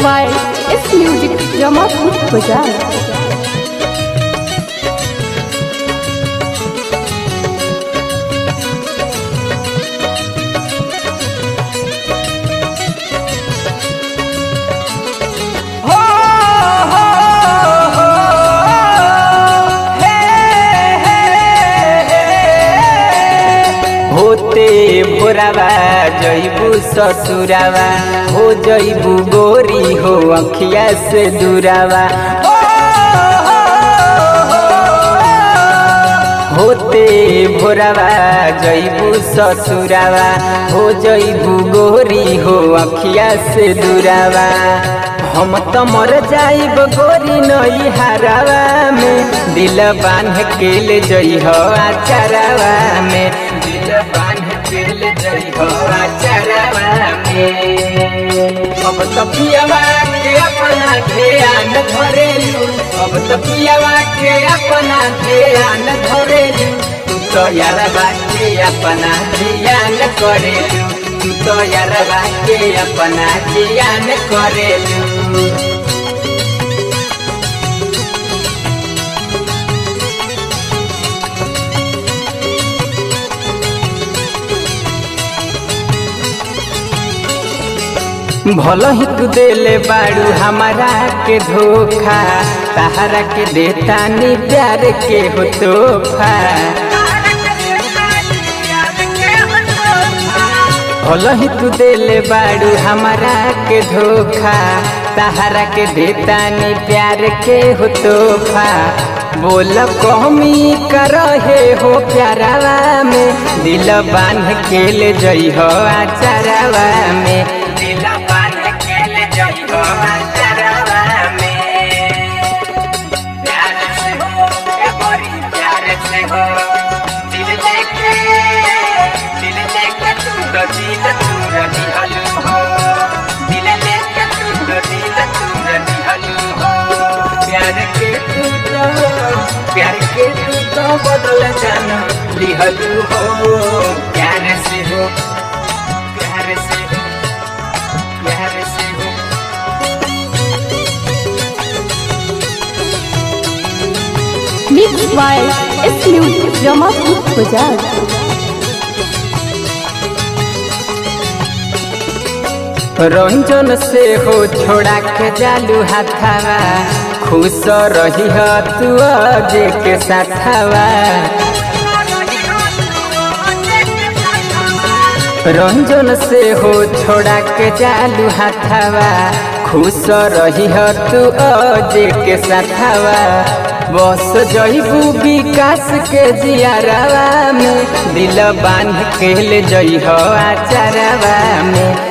By S music Jamapur बाजार। होते भोरावा जइबू ससुरावा हो जइबू गोरी हो अखिया से दूरावा। होते भोरावा जइबू ससुरावा हो जइबू गोरी हो अखिया से दूरावा। हम तो मर जाइब गोरी नई हारावा में दिल बांध के ले जइह आचारावा में दिल बांध के ले जइह आचारावा में। अब तो पियावा के अपना ध्यान धरेलू अब तो पियावा के अपना ध्यान धरेलू तू तो यारवा के अपना ध्यान करेलू तू तो यारवा के अपना ध्यान करेलू। भल ही तू देले बाड़ू हमारा के धोखा तहरा के देता नी प्यार के हो तोहफा। भल ही तू देले बाड़ू हमारा के धोखा तहरा के देता नी प्यार के हो तोहफा। बोल कमी कर हो प्यारावा में दिल बांध के ले जइह आचारावा में दिल बांध के ले जइह आचारावा में। प्यार से हो बड़ी प्यार से हो दिल लेके तू तो दिल तूर दिहलू हो दिल लेके तू तो दिल तूर दिहलू हो। प्यार के तू तो बदल जान लिहलू हो प्यार से हो प्यार से हो प्यार से हो। Mix by S music Jamapur बाजार। रंजन से हो छोड़ा के जालू हाथावा खुश रही तू अजे के साथावा। रंजन से हो छोड़ा के जालू हाथावा खुश रही तू अजे के साथावा। बस जइबू विकास के जियारावा में दिल बांध के ले जइह आचारावा में